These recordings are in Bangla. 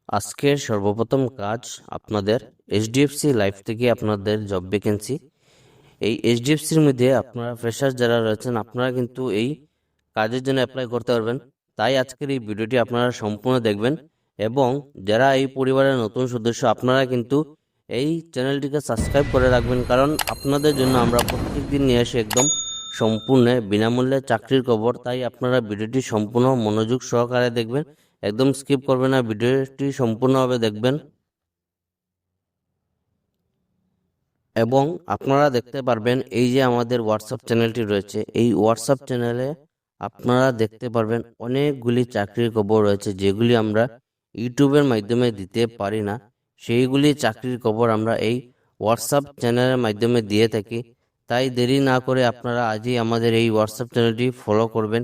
আজকের সর্বপ্রথম কাজ আপনাদের এইচডিএফসি লাইফ থেকে আপনাদের জব ভ্যাকেন্সি। এই এইচডিএফসির মধ্যে আপনারা ফ্রেশার যারা রয়েছেন আপনারা কিন্তু এই কাজের জন্য অ্যাপ্লাই করতে পারবেন। তাই আজকের এই ভিডিওটি আপনারা সম্পূর্ণ দেখবেন এবং যারা এই পরিবারের নতুন সদস্য আপনারা কিন্তু এই চ্যানেলটিকে সাবস্ক্রাইব করে রাখবেন, কারণ আপনাদের জন্য আমরা প্রত্যেক দিন নিয়ে আসি একদম সম্পূর্ণ বিনামূল্যে চাকরির খবর। তাই আপনারা ভিডিওটি সম্পূর্ণ মনোযোগ সহকারে দেখবেন, একদম স্কিপ করবেন না, ভিডিওটি সম্পূর্ণভাবে দেখবেন। এবং আপনারা দেখতে পারবেন এই যে আমাদের হোয়াটসঅ্যাপ চ্যানেলটি রয়েছে, এই হোয়াটসঅ্যাপ চ্যানেলে আপনারা দেখতে পারবেন অনেকগুলি চাকরির খবর রয়েছে যেগুলি আমরা ইউটিউবের মাধ্যমে দিতে পারি না। সেইগুলি চাকরির খবর আমরা এই হোয়াটসঅ্যাপ চ্যানেলের মাধ্যমে দিয়ে থাকি। তাই দেরি না করে আপনারা আজই আমাদের এই হোয়াটসঅ্যাপ চ্যানেলটি ফলো করবেন।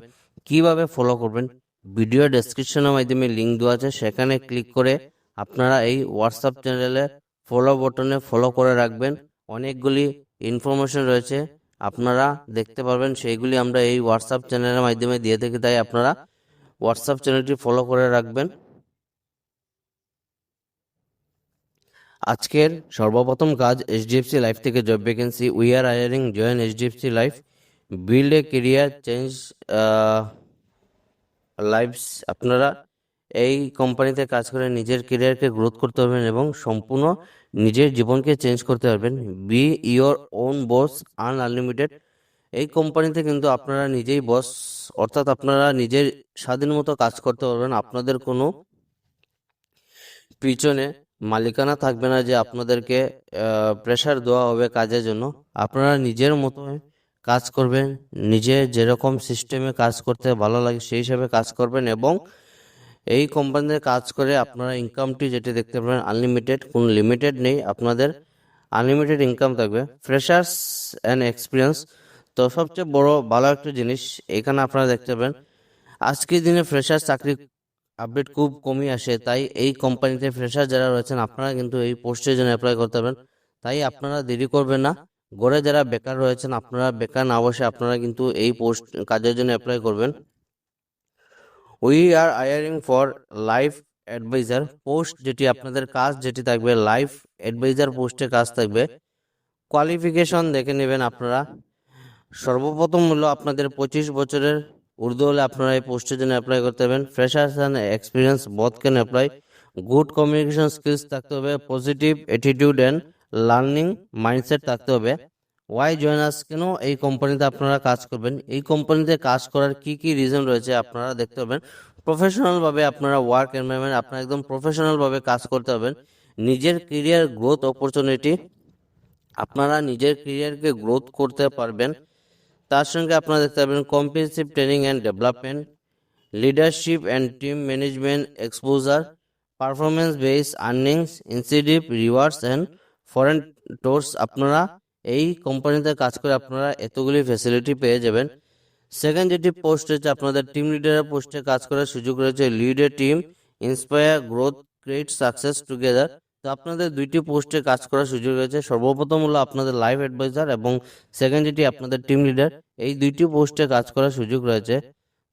কিভাবে ফলো করবেন, ভিডিও ডেসক্রিপশনের মাধ্যমে লিঙ্ক দেওয়া আছে, সেখানে ক্লিক করে আপনারা এই হোয়াটসঅ্যাপ চ্যানেলে ফলো বাটনে ফলো করে রাখবেন। অনেকগুলি ইনফরমেশন রয়েছে আপনারা দেখতে পারবেন, সেইগুলি আমরা এই হোয়াটসঅ্যাপ চ্যানেলের মাধ্যমে দিয়ে থাকি। তাই আপনারা হোয়াটসঅ্যাপ চ্যানেলটি ফলো করে রাখবেন। আজকের সর্বপ্রথম কাজ এইচডিএফসি লাইফ থেকে job vacancy. We are hiring, join HDFC life, build a career, change lives. আপনারা এই কোম্পানিতে কাজ করে নিজের কেরিয়ারকে গ্রোথ করতে পারবেন এবং সম্পূর্ণ নিজের জীবনকে চেঞ্জ করতে পারবেন। B your own boss, earn unlimited. এই কোম্পানিতে কিন্তু আপনারা নিজেই বস, অর্থাৎ আপনারা নিজের স্বাধীন মতো কাজ করতে পারবেন। আপনাদের কোনো পিছনে মালিকানা থাকবে না যে আপনাদেরকে প্রেশার দেওয়া হবে কাজের জন্য। আপনারা নিজের মতো কাজ করবেন, নিজে যেরকম সিস্টেমে কাজ করতে ভালো লাগে সেই হিসাবে কাজ করবেন এবং এই কোম্পানিতে কাজ করে আপনারা ইনকামটি যেটি দেখতে পাবেন আনলিমিটেড, কোনো লিমিটেড নেই, আপনাদের আনলিমিটেড ইনকাম থাকবে। ফ্রেশার্স অ্যান্ড এক্সপিরিয়েন্স, তো সবচেয়ে বড় ভালো একটা জিনিস এখানে আপনারা দেখতে পাবেন আজকের দিনে ফ্রেশার চাকরি আপডেট খুব কমই আসে। তাই এই কোম্পানিতে ফ্রেশার যারা রয়েছেন আপনারা কিন্তু এই পোস্টের জন্য অ্যাপ্লাই করতে পারবেন। তাই আপনারা দেরি করবেন না, ঘরে যারা বেকার রয়েছেন আপনারা বেকার না বসে আপনারা কিন্তু এই পোস্ট কাজের জন্য অ্যাপ্লাই করবেন। We are hiring for life advisor post, যেটি আপনাদের কাজ যেটি থাকবে লাইফ অ্যাডভাইজার পোস্টে কাজ থাকবে। কোয়ালিফিকেশন দেখে নেবেন আপনারা। সর্বপ্রথম হলো আপনাদের 25 বছরের ঊর্ধ্ব হলে আপনারা এই পোস্টের জন্য অ্যাপ্লাই করতে পারবেন। Freshers and experience both can apply. Good communication skills থাকতে হবে, positive attitude and learning mindset থাকতে হবে। ওয়াই জয়েন আস, কেন এই কোম্পানিতে আপনারা কাজ করবেন, এই কোম্পানিতে কাজ করার কি কি রিজন রয়েছে আপনারা দেখতে পাবেন। প্রফেশনাল ভাবে আপনারা ওয়ার্ক এনভায়রনমেন্ট, আপনারা একদম প্রফেশনাল ভাবে কাজ করতে হবেন। নিজের কেরিয়ার গ্রোথ অপরচুনিটি, আপনারা নিজের কেরিয়ারকে গ্রোথ করতে পারবেন। তার সঙ্গে আপনারা দেখতে পাবেন comprehensive training and development, leadership and team management exposure, performance base earnings, incentive rewards and foreign tours. আপনারা এই কোম্পানিতে কাজ করে আপনারা এতগুলি ফ্যাসিলিটি পেয়ে যাবেন। সেকেন্ড যেটি পোস্ট হচ্ছে আপনাদের টিম লিডারের পোস্টে কাজ করার সুযোগ রয়েছে। Lead a team, inspire growth, create success together. তো আপনাদের দুইটি পোস্টে কাজ করার সুযোগ রয়েছে। সর্বপ্রথম হলো আপনাদের লাইফ অ্যাডভাইজার এবং সেকেন্ড যেটি আপনাদের টিম লিডার, এই দুইটি পোস্টে কাজ করার সুযোগ রয়েছে।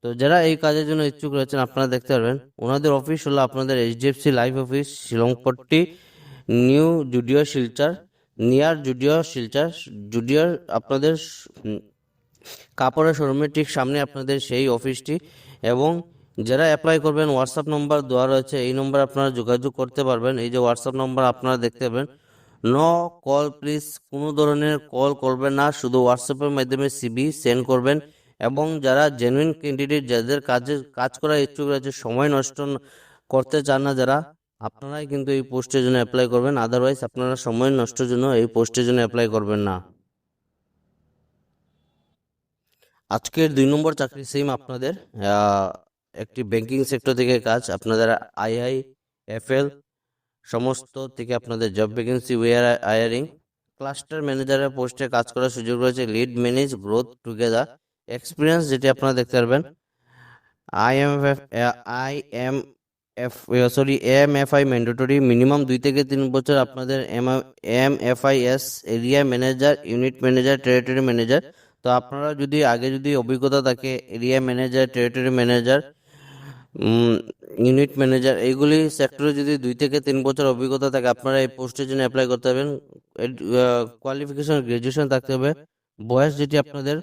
তো যারা এই কাজের জন্য ইচ্ছুক রয়েছেন আপনারা দেখতে পারবেন ওনাদের অফিস হলো আপনাদের HDFC life office, Shillongpatti, new Zudio Silchar, near Zudio Silchar. জুডিওর আপনাদের কাপড়ের শোরুমের ঠিক সামনে আপনাদের সেই অফিসটি। এবং যারা অ্যাপ্লাই করবেন হোয়াটসঅ্যাপ নম্বর দেওয়া রয়েছে, এই নম্বর আপনারা যোগাযোগ করতে পারবেন। এই যে হোয়াটসঅ্যাপ নম্বর আপনারা দেখতে পাবেন। নো কল প্লিজ, কোনো ধরনের কল করবেন না, শুধু হোয়াটসঅ্যাপের মাধ্যমে সিভি সেন্ড করবেন। এবং যারা জেনুইন ক্যান্ডিডেট, যাদের কাজ করার ইচ্ছুক রয়েছে, সময় নষ্ট করতে চান না যারা, আপনারাই কিন্তু এই পোস্টের জন্য অ্যাপ্লাই করবেন। আদারওয়াইজ আপনারা সময় নষ্টের জন্য এই পোস্টের জন্য অ্যাপ্লাই করবেন না। আজকের 2 নম্বর চাকরি সেম আপনাদের একটি ব্যাংকিং সেক্টর থেকে কাজ। আপনাদের IIFL সমস্ত থেকে আপনাদের job vacancy. We are hiring cluster ম্যানেজারের পোস্টে কাজ করার সুযোগ রয়েছে। Lead manage growth together. Experience যেটি আপনারা দেখতে পারবেন AMFI ম্যান্ডেটরি, মিনিমাম 2 থেকে 3 বছর আপনাদের MFIS, area manager, unit manager, territory manager. তো আপনারা যদি আগে যদি অভিজ্ঞতা থাকে area manager, territory manager, unit manager, এইগুলি সেক্টরে যদি 2 থেকে 3 বছর অভিজ্ঞতা থাকে আপনারা এই পোস্টের জন্য অ্যাপ্লাই করতে পারবেন। কোয়ালিফিকেশন গ্রাজুয়েশন থাকতে হবে। বয়স যেটি আপনাদের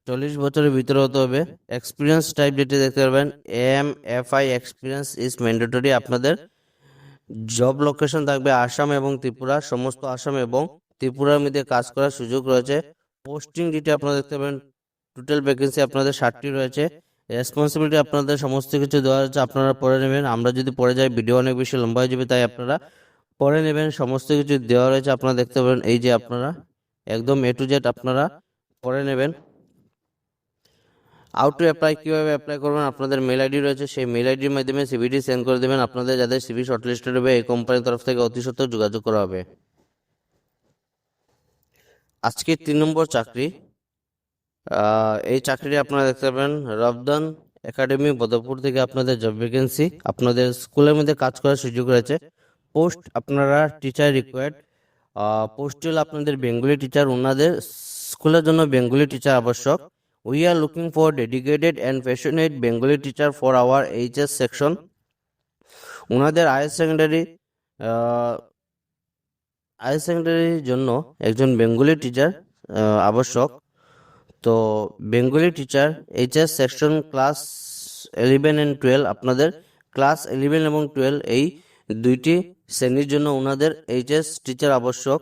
40 বছরের ভিতরে হতে হবে। এক্সপিরিয়েন্স টাইপ যেটি দেখতে পারবেন MFI এক্সপিরিয়েন্স ইজ ম্যান্ডেটরি। আপনাদের জব লোকেশন থাকবে আসাম এবং ত্রিপুরা, সমস্ত আসাম এবং ত্রিপুরার মধ্যে কাজ করার সুযোগ রয়েছে। পোস্টিং যেটি আপনারা দেখতে পাবেন, টোটাল ভ্যাকেন্সি আপনাদের 60টি রয়েছে। রেসপন্সিবিলিটি আপনাদের সমস্ত কিছু দেওয়া হচ্ছে, আপনারা পড়ে নেবেন। আমরা যদি পড়ে যাই ভিডিও অনেক বেশি লম্বা হয়ে যাবে, তাই আপনারা পড়ে নেবেন। সমস্ত কিছু দেওয়া রয়েছে, আপনারা দেখতে পাবেন। এই যে আপনারা একদম A to Z আপনারা পড়ে নেবেন। হাউ টু অ্যাপ্লাই, কীভাবে অ্যাপ্লাই করবেন, আপনাদের মেল আইডি রয়েছে, সেই মেল আইডির মাধ্যমে সিভিটি সেন্ড করে দেবেন। আপনাদের যাদের সিভি শর্টলিস্টেড হবে এই কোম্পানির তরফ থেকে অতি সত্বর যোগাযোগ করা হবে। আজকে 3 নম্বর চাকরি, এই চাকরিটি আপনারা দেখতে পাবেন রবদান একাডেমি বদরপুর থেকে আপনাদের জব ভ্যাকেন্সি। আপনাদের স্কুলের মধ্যে কাজ করার সুযোগ রয়েছে। পোস্ট আপনারা টিচার রিকোয়ার্ড, পোস্ট হল আপনাদের বেঙ্গলি টিচার, ওনাদের স্কুলের জন্য বেঙ্গলি টিচার আবশ্যক। We are looking for dedicated and passionate Bengali teacher for our HS section. ওনাদের হায়ার সেকেন্ডারির জন্য একজন বেঙ্গলি টিচার আবশ্যক। তো Bengali teacher HS section class 11 and 12, আপনাদের ক্লাস 11 এবং 12 এই দুইটি শ্রেণীর জন্য ওনাদের HS টিচার আবশ্যক,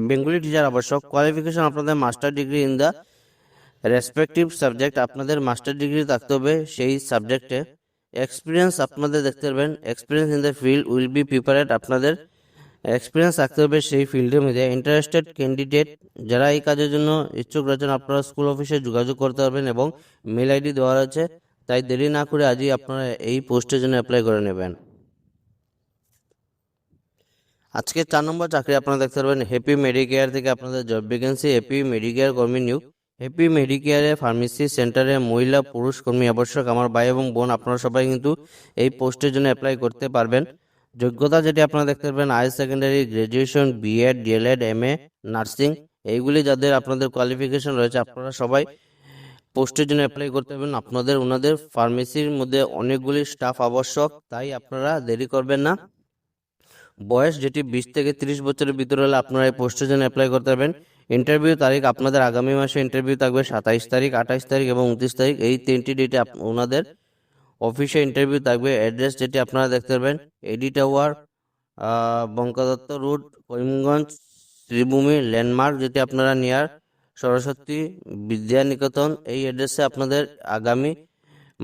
বেঙ্গলি টিচার আবশ্যক। কোয়ালিফিকেশন আপনাদের master degree in the respective subject, আপনাদের মাস্টার ডিগ্রি থাকতে হবে সেই সাবজেক্টে। এক্সপিরিয়েন্স আপনাদের দেখতে পারবেন, experience in the field will be prepared, আপনাদের এক্সপিরিয়েন্স থাকতে হবে সেই ফিল্ডের মধ্যে। ইন্টারেস্টেড ক্যান্ডিডেট, যারা এই কাজের জন্য ইচ্ছুক রয়েছেন, আপনারা স্কুল অফিসে যোগাযোগ করতে পারবেন এবং মেল আইডি দেওয়া রয়েছে। তাই দেরি না করে আজই আপনারা এই পোস্টের জন্য অ্যাপ্লাই করে নেবেন। আজকে 4 নম্বর চাকরি আপনারা দেখতে পারবেন হ্যাপি মেডিকেয়ার থেকে আপনাদের জব ভ্যাকেন্সি। হ্যাপি মেডিকেয়ার কর্মী নিয়োগ। হ্যাপি মেডিকেয়ারে ফার্মেসি সেন্টারে মহিলা পুরুষ কর্মী আবশ্যক। আমার ভাই এবং বোন আপনারা সবাই কিন্তু এই পোস্টের জন্য অ্যাপ্লাই করতে পারবেন। যোগ্যতা যেটি আপনারা দেখতে পারবেন higher secondary, graduation, B.Ed, DLED, MA, nursing, এইগুলি যাদের আপনাদের কোয়ালিফিকেশন রয়েছে আপনারা সবাই পোস্টের জন্য অ্যাপ্লাই করতে পারবেন। আপনাদের ওনাদের ফার্মেসির মধ্যে অনেকগুলি স্টাফ আবশ্যক, তাই আপনারা দেরি করবেন না। বয়স যেটি 20 থেকে 30 বছরের ভিতরে হলে আপনারা এই পোস্টের জন্য অ্যাপ্লাই করতে পারবেন। ইন্টারভিউ তারিখ আপনাদের আগামী মাসে ইন্টারভিউ থাকবে 27 তারিখ, 28 তারিখ এবং 29 তারিখ, এই 3টি ডেটে ওনাদের অফিসে ইন্টারভিউ থাকবে। অ্যাড্রেস যেটি আপনারা দেখতে পারবেন AD tower, Bankadatta road, Karimganj, Sribhumi landmark, যেটি আপনারা নিয়ার সরস্বতী বিদ্যানিকেতন। এই অ্যাড্রেসে আপনাদের আগামী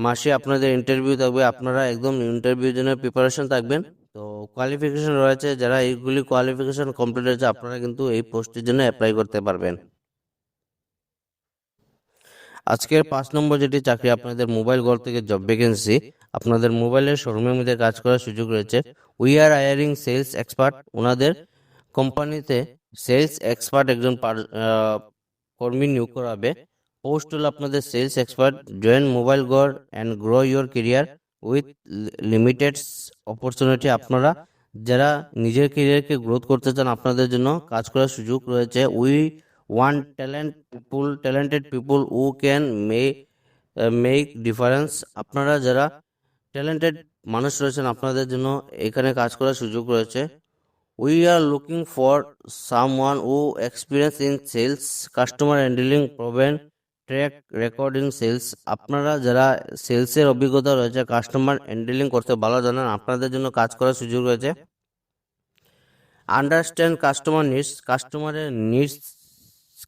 মাসে আপনাদের ইন্টারভিউ থাকবে। আপনারা একদম ইন্টারভিউর জন্য প্রিপারেশন থাকবেন। তো কোয়ালিফিকেশন রয়েছে, যারা এইগুলি কোয়ালিফিকেশন কমপ্লিট হয়েছে আপনারা কিন্তু এই পোস্টের জন্য অ্যাপ্লাই করতে পারবেন। আজকের 5 নম্বর যেটি চাকরি, আপনাদের মোবাইল ঘর থেকে জব ভ্যাকেন্সি। আপনাদের মোবাইলের শোরুমের মধ্যে কাজ করার সুযোগ রয়েছে। We are hiring sales expert, ওনাদের কোম্পানিতে সেলস এক্সপার্ট একজন কর্মী নিয়োগ করা হবে। পোস্ট হল আপনাদের সেলস এক্সপার্ট। জয়েন মোবাইল ঘর and grow your career with limited opportunity. আপনারা যারা নিজের কেরিয়ারকে গ্রোথ করতে চান আপনাদের জন্য কাজ করার সুযোগ রয়েছে। We want talented people who can make difference. আপনারা যারা ট্যালেন্টেড মানুষ রয়েছেন আপনাদের জন্য এখানে কাজ করার সুযোগ রয়েছে। We are looking for someone who experience in sales, customer handling, proven track recording sales. আপনারা যারা সেলসের অভিজ্ঞতা রয়েছে, কাস্টমার হ্যান্ডলিং করতে ভালো জানেন, আপনাদের জন্য কাজ করার সুযোগ রয়েছে। আন্ডারস্ট্যান্ড কাস্টমার নিডস, কাস্টমারের নিডস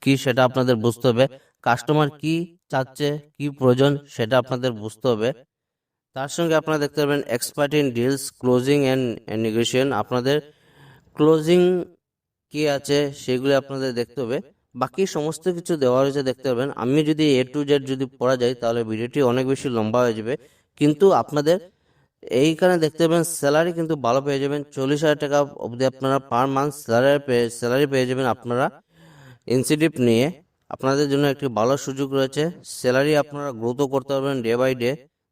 কি সেটা আপনাদের বুঝতে হবে। কাস্টমার কি চাচ্ছে, কি প্রয়োজন সেটা আপনাদের বুঝতে হবে। তার সঙ্গে আপনারা দেখতে পাবেন expert in deals, closing and negotiation. আপনাদের ক্লোজিং কি আছে সেগুলো আপনাদের দেখতে হবে। বাকি সমস্ত কিছু দেওয়া রয়েছে দেখতে পাবেন। আমি যদি A to Z যদি পড়া যায় তাহলে ভিডিওটি অনেক বেশি লম্বা হয়ে যাবে, কিন্তু আপনাদের এইখানে দেখতে পাবেন স্যালারি কিন্তু ভালো পেয়ে যাবেন। 40,000 টাকা অবধি আপনারা পার মান্থ স্যালারি পেয়ে যাবেন আপনারা ইনসেন্টিভ নিয়ে। আপনাদের জন্য একটি ভালো সুযোগ রয়েছে, স্যালারি আপনারা গ্রোথও করতে পারবেন ডে বাই ডে।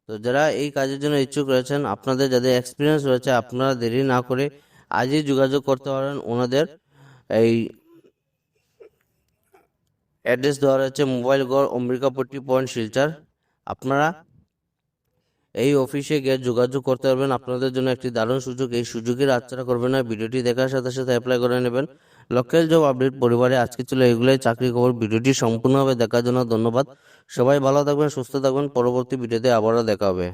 তো যারা এই কাজের জন্য ইচ্ছুক রয়েছেন, আপনাদের যাদের এক্সপিরিয়েন্স রয়েছে, আপনারা দেরি না করে আজই যোগাযোগ করতে পারেন। ওনাদের এই অ্যাড্রেস দেওয়া রয়েছে মোবাইল গড়, অম্বিকাপট্টি পয়েন্ট, শিলচর। আপনারা এই অফিসে গিয়ে যোগাযোগ করতে পারবেন। আপনাদের জন্য একটি দারুণ সুযোগ, এই সুযোগের হাতছাড়া করবেন না। ভিডিওটি দেখার সাথে সাথে অ্যাপ্লাই করে নেবেন। লোকাল জব আপডেট পরিবারে আজকে ছিল এগুলোই চাকরি খবর। ভিডিওটি সম্পূর্ণভাবে দেখার জন্য ধন্যবাদ। সবাই ভালো থাকবেন, সুস্থ থাকবেন। পরবর্তী ভিডিওতে আবারও দেখা হবে।